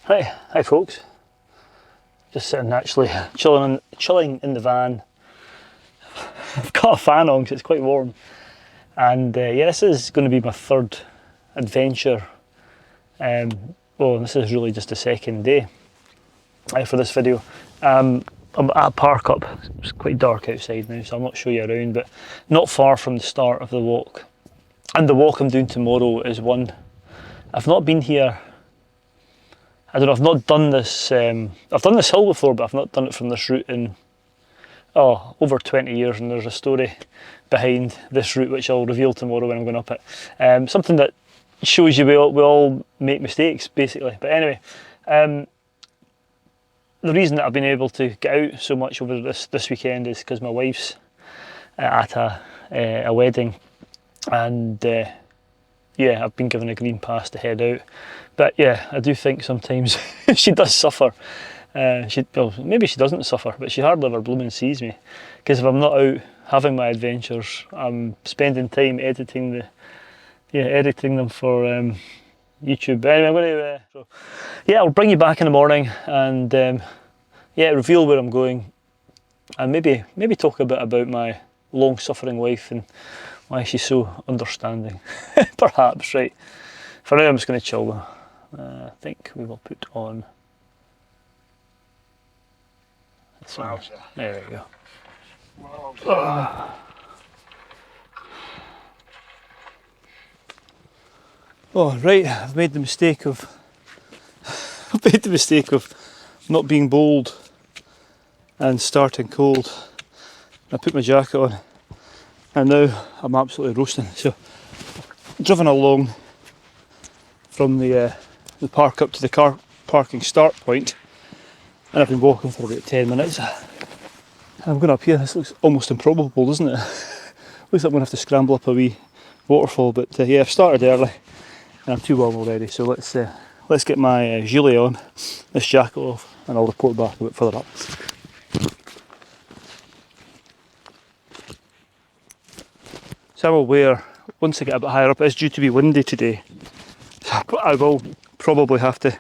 Right, hi folks. Just sitting actually chilling in the van. I've got a fan on because it's quite warm. And yeah, this is going to be my third adventure. Well, this is really just the second day for this video. I'm at a park up. It's quite dark outside now, so I'll not show you around, but not far from the start of the walk. And the walk I'm doing tomorrow is one. I've not been here. I don't know, I've not done this, I've done this hill before, but I've not done it from this route in, over 20 years, and there's a story behind this route which I'll reveal tomorrow when I'm going up it. Something that shows you we all make mistakes, basically. But anyway, the reason that I've been able to get out so much over this weekend is because my wife's at a wedding, and yeah, I've been given a green pass to head out. But yeah, I do think sometimes she does suffer. Well, maybe she doesn't suffer, but she hardly ever blooming sees me. Because if I'm not out having my adventures, I'm spending time editing them for YouTube. But anyway, I'm going to, yeah, I'll bring you back in the morning and yeah, reveal where I'm going, and maybe talk a bit about my long-suffering wife and why she's so understanding. Perhaps, right? For now, I'm just going to chill though. I think we will put on this one. There we go. Oh right, I've made the mistake of not being bold and starting cold. I put my jacket on, and now I'm absolutely roasting. So I've driven along from the park up to the car parking start point, and I've been walking for about 10 minutes. I'm going up here. This looks almost improbable, doesn't it? Looks like I'm going to have to scramble up a wee waterfall, but yeah, I've started early and I'm too warm already, so let's get my gilet on, this jacket off, and I'll report back a bit further up. So I'm aware, once I get a bit higher up, it's due to be windy today. I will probably have to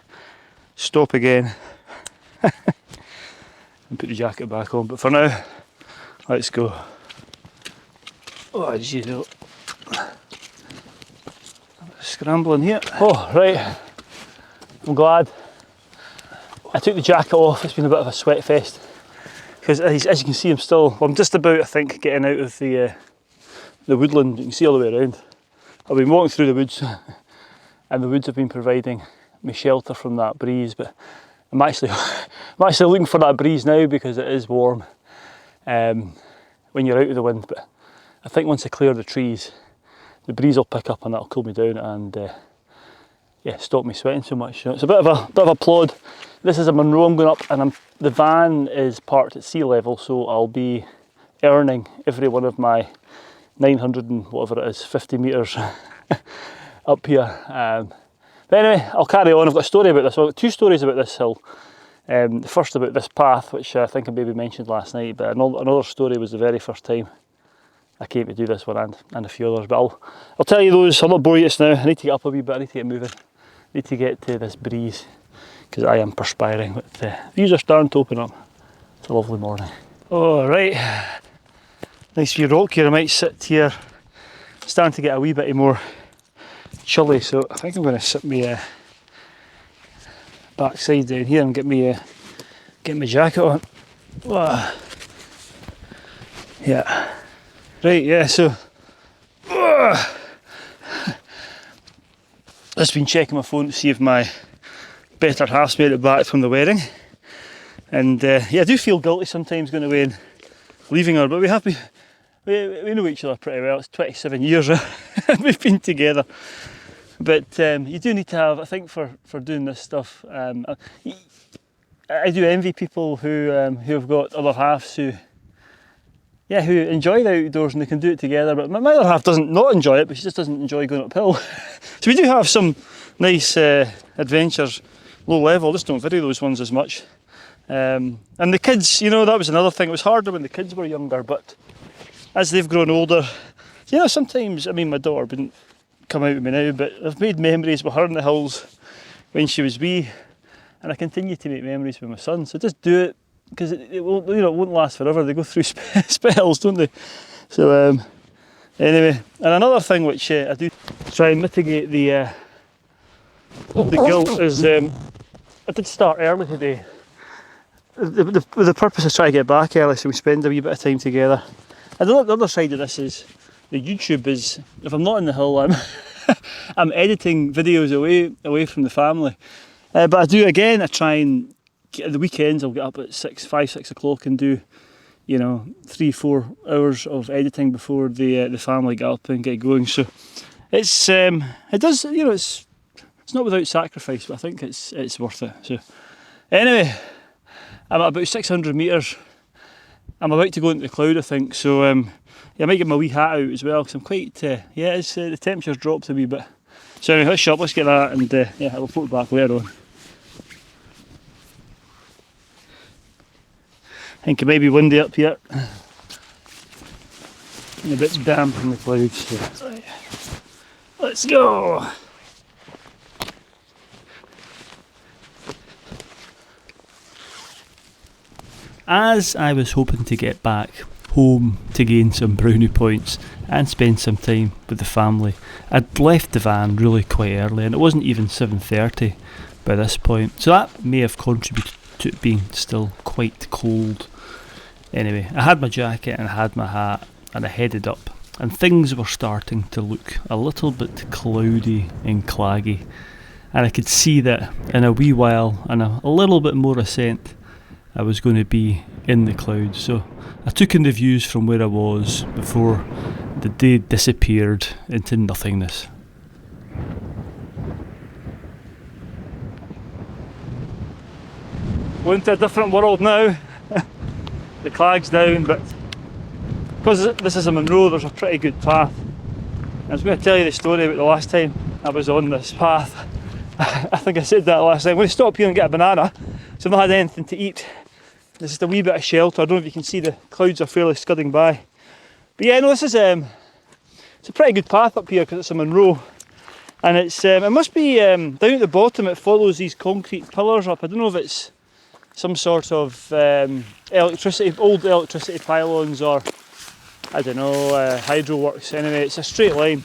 stop again and put the jacket back on, but for now, let's go. Oh jeez, scrambling here. Oh right, I'm glad I took the jacket off. It's been a bit of a sweat fest because as you can see, I'm just about, I think, getting out of the woodland. You can see all the way around. I've been walking through the woods, and the woods have been providing me shelter from that breeze, but I'm actually looking for that breeze now because it is warm when you're out of the wind. But I think once I clear the trees, the breeze will pick up and that'll cool me down and yeah, stop me sweating so much. You know, it's a bit of a plod. This is a Munro I'm going up, and the van is parked at sea level, so I'll be earning every one of my 900 and whatever it is, 50 metres up here. But anyway, I'll carry on. I've got a story about this. I've got two stories about this hill. The first about this path, which I think I maybe mentioned last night, but another story was the very first time I came to do this one, and a few others. But I'll tell you those. I'll not bore you just now. I need to get up a wee bit. I need to get moving. I need to get to this breeze because I am perspiring. But the views are starting to open up. It's a lovely morning. Oh right, nice wee rock here. I might sit here. Starting to get a wee bit more chilly, so I think I'm going to sit my backside down here and get my jacket on. Yeah, right, yeah, so just been checking my phone to see if my better half's made it back from the wedding, and yeah, I do feel guilty sometimes going away and leaving her, but we know each other pretty well. It's 27 years we've been together. But you do need to have, I think, for doing this stuff, I do envy people who have got other halves who enjoy the outdoors and they can do it together. But my other half doesn't not enjoy it, but she just doesn't enjoy going uphill. So we do have some nice adventures, low level. Just don't video those ones as much. And the kids, you know, that was another thing. It was harder when the kids were younger, but as they've grown older, you know, sometimes, I mean, my daughter wouldn't come out with me now, but I've made memories with her in the hills when she was wee, and I continue to make memories with my son. So just do it, because it won't, it won't last forever. They go through spells, don't they? So anyway, and another thing which I do try and mitigate the guilt is I did start early today. With the purpose of trying to get back early so we spend a wee bit of time together. And the other side of this is the YouTube is, if I'm not in the hill, I'm editing videos away from the family. But I try and at the weekends I'll get up at 5, 6 o'clock and do 3-4 hours of editing before the family get up and get going. So it's it does, it's not without sacrifice, but I think it's worth it. So anyway, I'm at about 600 metres. I'm about to go into the cloud, I think. So I might get my wee hat out as well, because I'm quite the temperature's dropped a wee bit. So anyway, let's get that, and I'll report back later on. I think it may be windy up here and a bit damp in the clouds. So let's go. As I was hoping to get back home to gain some brownie points and spend some time with the family, I'd left the van really quite early, and it wasn't even 7:30 by this point, so that may have contributed to it being still quite cold. Anyway, I had my jacket and I had my hat, and I headed up, and things were starting to look a little bit cloudy and claggy, and I could see that in a wee while and a little bit more ascent I was going to be in the clouds. So I took in the views from where I was before the day disappeared into nothingness. We're into a different world now. The clag's down, but because this is a Munro, there's a pretty good path. I was going to tell you the story about the last time I was on this path. I think I said that last time. I'm going to stop here and get a banana, so I've not had anything to eat. There's just a wee bit of shelter. I don't know if you can see the clouds are fairly scudding by. But yeah, no, this is it's a pretty good path up here because it's a Munro. And it must be down at the bottom, it follows these concrete pillars up. I don't know if it's some sort of old electricity pylons, or I don't know, hydro works. Anyway, it's a straight line.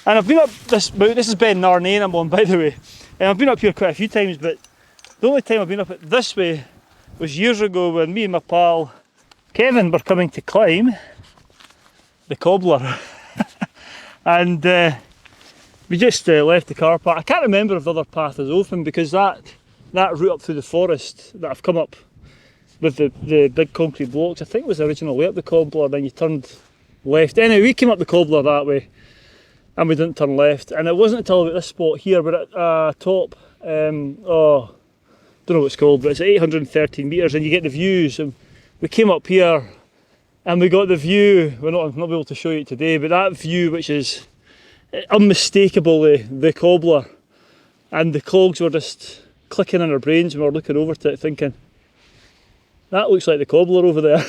And I've been up this is Beinn Narnain I'm on, by the way. And I've been up here quite a few times, but the only time I've been up it this way was years ago when me and my pal Kevin were coming to climb the cobbler. And we just left the car park. I can't remember if the other path is open, because that route up through the forest that I've come up with the big concrete blocks, I think was the original way up the cobbler, then you turned left. Anyway, we came up the cobbler that way and we didn't turn left, and it wasn't until about this spot here, we're at top, don't know what it's called, but it's 813 metres and you get the views, and we came up here and we got the view. I'm not able to show you today, but that view, which is unmistakably the cobbler, and the clogs were just clicking in our brains when we were looking over to it thinking, that looks like the cobbler over there.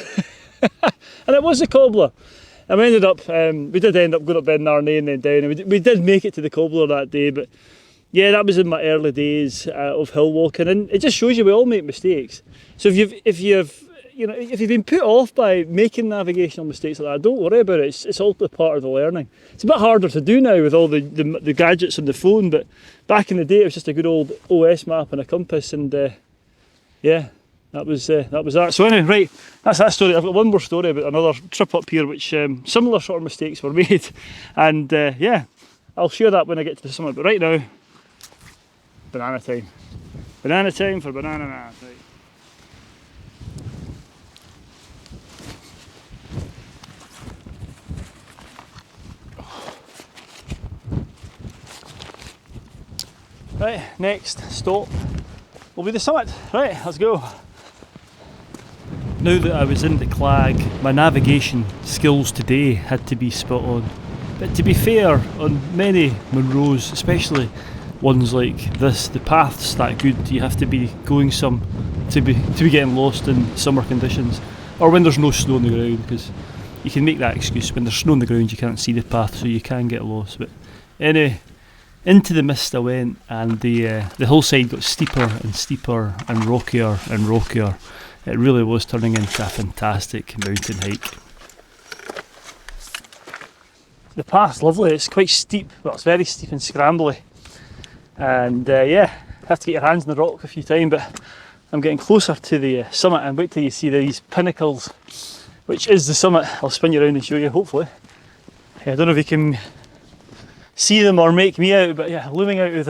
And it was the cobbler. And we did end up going up Beinn Narnain and then down, and we did make it to the cobbler that day. But yeah, that was in my early days of hill walking, and it just shows you we all make mistakes. So if you've been put off by making navigational mistakes like that, don't worry about it. It's all part of the learning. It's a bit harder to do now with all the gadgets on the phone, but back in the day it was just a good old OS map and a compass, and yeah, that was that. So anyway, right, that's that story. I've got one more story about another trip up here which similar sort of mistakes were made, and yeah, I'll share that when I get to the summit. But right now, banana time. Banana time for banana. Right. Right, next stop will be the summit. Right, let's go. Now that I was in the clag, my navigation skills today had to be spot on. But to be fair, on many Munros, especially ones like this, the path's that good. You have to be going some to be getting lost in summer conditions, or when there's no snow on the ground, because you can make that excuse. When there's snow on the ground you can't see the path, so you can get lost. But anyway, Into the mist I went, and the whole side got steeper and steeper and rockier and rockier. It really was turning into a fantastic mountain hike. The path's lovely, it's quite steep, but it's very steep and scrambly. And yeah, have to get your hands on the rock a few times, but I'm getting closer to the summit, and wait till you see these pinnacles, which is the summit. I'll spin you around and show you, hopefully. I don't know if you can see them or make me out, but yeah, looming out of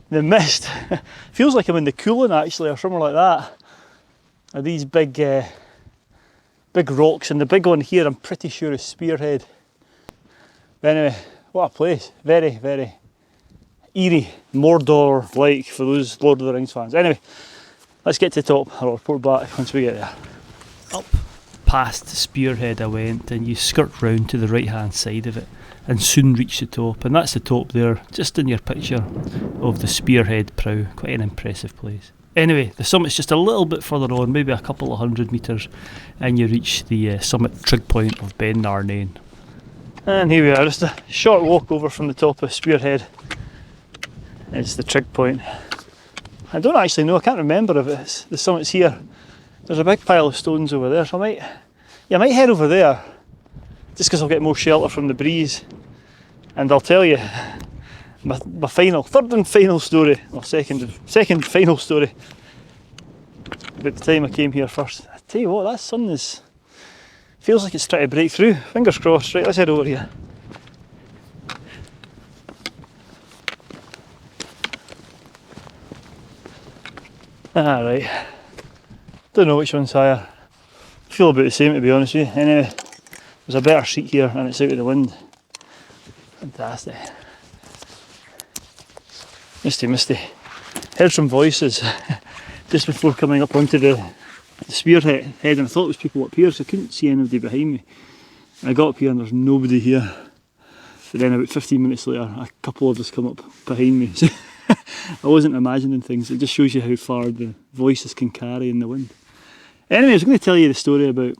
the mist. Feels like I'm in the Coolan actually, or somewhere like that. Are these big rocks, and the big one here I'm pretty sure is Spearhead. But anyway, what a place. Very, very eerie, Mordor-like for those Lord of the Rings fans. Anyway, let's get to the top. I'll report back once we get there. Up past Spearhead I went, and you skirt round to the right hand side of it and soon reach the top, and that's the top there, just in your picture of the Spearhead prow. Quite an impressive place. Anyway, the summit's just a little bit further on, maybe a couple of 100 metres, and you reach the summit trig point of Beinn Narnain. And here we are, just a short walk over from the top of Spearhead. It's the trig point. I don't actually know, I can't remember if the summit's here. There's a big pile of stones over there, so I might head over there, just because I'll get more shelter from the breeze. And I'll tell you my third and final story, or second final story, about the time I came here first. I tell you what, that sun feels like it's trying to break through. Fingers crossed. Right, let's head over here. Right. Don't know which one's higher. I feel about the same, to be honest with you. Anyway, there's a better seat here and it's out of the wind. Fantastic. Misty. Heard some voices just before coming up onto the Spearhead, and I thought it was people up here, so I couldn't see anybody behind me. I got up here and there's nobody here. But then about 15 minutes later, a couple of us come up behind me. So I wasn't imagining things. It just shows you how far the voices can carry in the wind. Anyway, I was going to tell you the story about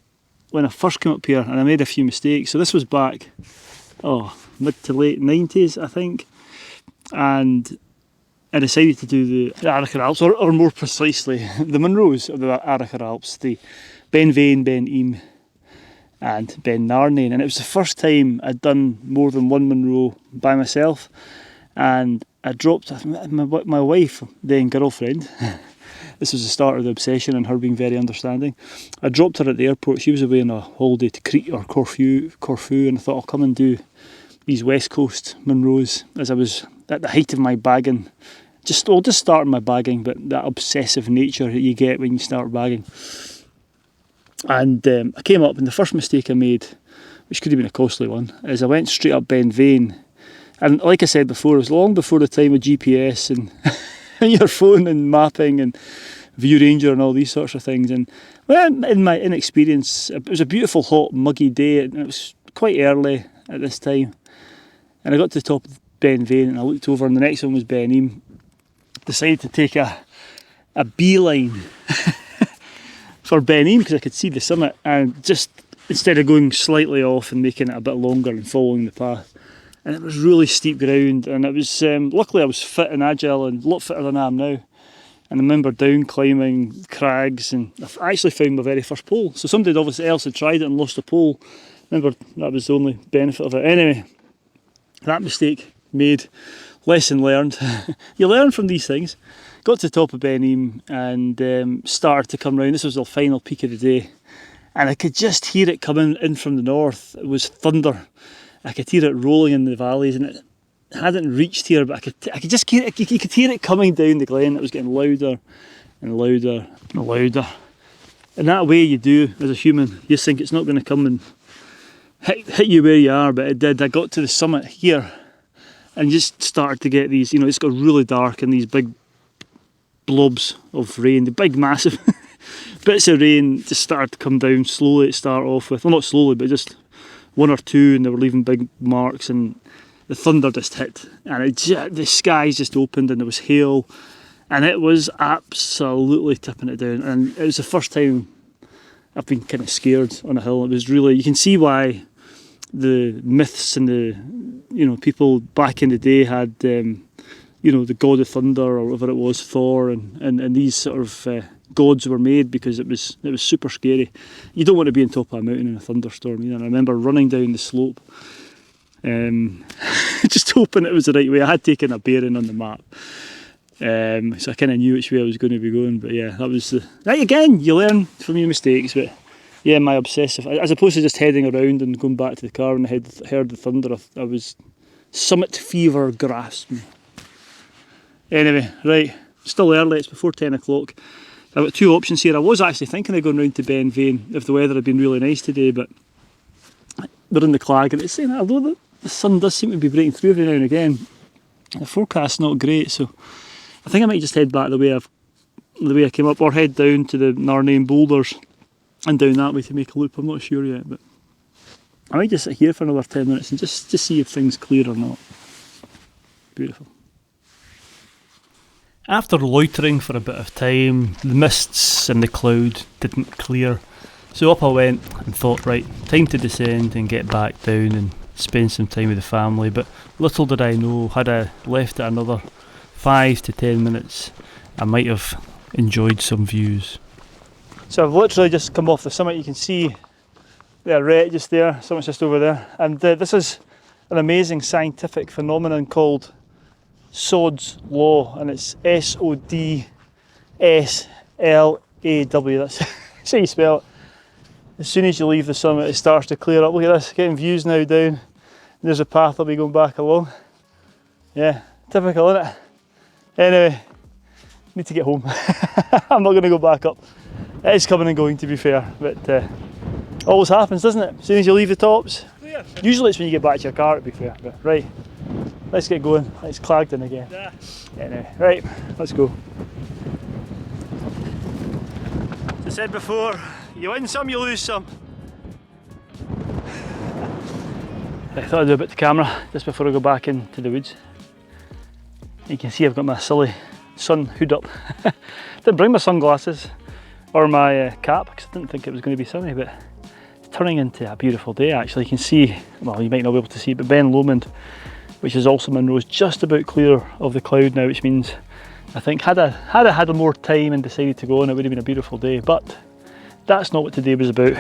when I first came up here, and I made a few mistakes. So this was back, mid to late 90s, I think. And I decided to do the Arrochar Alps, or more precisely, the Munros of the Arrochar Alps, the Beinn Narnain, Beinn Narnain and Beinn Narnain. And it was the first time I'd done more than one Munro by myself. And I dropped my wife, then girlfriend. This was the start of the obsession and her being very understanding. I dropped her at the airport. She was away on a holiday to Crete or Corfu, and I thought I'll come and do these West Coast Munros as I was at the height of my bagging. Just starting my bagging, but that obsessive nature that you get when you start bagging. And I came up, and the first mistake I made, which could have been a costly one, is I went straight up Beinn Narnain. And like I said before, it was long before the time of GPS and your phone and mapping and View Ranger and all these sorts of things. And well, in my inexperience, it was a beautiful, hot, muggy day, and it was quite early at this time. And I got to the top of Beinn Narnain, and I looked over, and the next one was Beinn Narnain. Decided to take a beeline for Beinn Narnain because I could see the summit, and just instead of going slightly off and making it a bit longer and following the path. And it was really steep ground, and it was luckily I was fit and agile and a lot fitter than I am now. And I remember down climbing crags, and I actually found my very first pole. So somebody else had tried it and lost a pole. Remember, that was the only benefit of it. Anyway, that mistake made, lesson learned. You learn from these things. Got to the top of Beinn Narnain and started to come round. This was the final peak of the day, and I could just hear it coming in from the north. It was thunder. I could hear it rolling in the valleys, and it hadn't reached here, but I could just hear it. You could hear it coming down the glen. It was getting louder and louder and louder. And that way you do as a human. You just think it's not going to come and hit you where you are, but it did. I got to the summit here and just started to get these, it's got really dark, and these big blobs of rain, the big massive bits of rain just started to come down slowly to start off with. Well, not slowly, but just one or two, and they were leaving big marks, and the thunder just hit, and the skies just opened, and there was hail, and it was absolutely tipping it down. And it was the first time I've been kind of scared on a hill. It was really, you can see why the myths and the, you know, people back in the day had, you know, the god of thunder or whatever it was, Thor, and these sort of gods were made because it was super scary. You don't want to be on top of a mountain in a thunderstorm. You know, and I remember running down the slope, just hoping it was the right way. I had taken a bearing on the map, so I kind of knew which way I was going to be going. But yeah, that was right again. You learn from your mistakes, but. Yeah, my obsessive, as opposed to just heading around and going back to the car when I heard the thunder, I was, summit fever grasped me. Anyway, right, still early, it's before 10 o'clock. I've got two options here. I was actually thinking of going round to Beinn Narnain if the weather had been really nice today, but they're in the clag, and it's saying that although the sun does seem to be breaking through every now and again, the forecast's not great, so I think I might just head back the way I came up, or head down to the Narnain boulders and down that way to make a loop. I'm not sure yet, but I might just sit here for another 10 minutes and just see if things clear or not. Beautiful. After loitering for a bit of time, the mists and the cloud didn't clear, so up I went and thought, right, time to descend and get back down and spend some time with the family. But little did I know, had I left it another 5 to 10 minutes, I might have enjoyed some views. So I've literally just come off the summit. You can see the arete just there, summit's just over there, and this is an amazing scientific phenomenon called Sod's Law, and it's SODSLAW. That's how you spell it. As soon as you leave the summit, it starts to clear up. Look at this, getting views now down. There's a path I'll be going back along. Yeah, typical, isn't it? Anyway, need to get home. I'm not going to go back up. It is coming and going, to be fair, but always happens, doesn't it? As soon as you leave the tops. Yeah. Usually it's when you get back to your car, to be fair, but right, let's get going. It's clagged in again. Yeah. Anyway, right, let's go. As I said before, you win some, you lose some. I thought I'd do a bit of the camera just before I go back into the woods. You can see I've got my silly sun hood up. Didn't bring my sunglasses or my cap because I didn't think it was going to be sunny, but it's turning into a beautiful day actually. You can see, well, you might not be able to see, but Beinn Narnain, which is also Munro's, just about clear of the cloud now, which means I think had I had more time and decided to go on, it would have been a beautiful day, but that's not what today was about.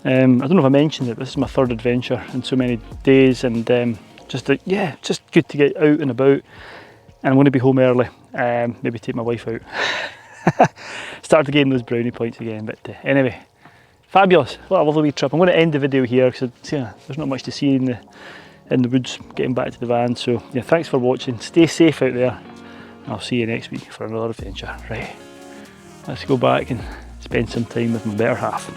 I don't know if I mentioned it, but this is my third adventure in so many days, and just good to get out and about. And I'm going to be home early, maybe take my wife out. Start to gain those brownie points again, but anyway, fabulous. What a lovely wee trip. I'm going to end the video here because there's not much to see in the woods getting back to the van. So yeah, thanks for watching. Stay safe out there. I'll see you next week for another adventure. Right, let's go back and spend some time with my better half.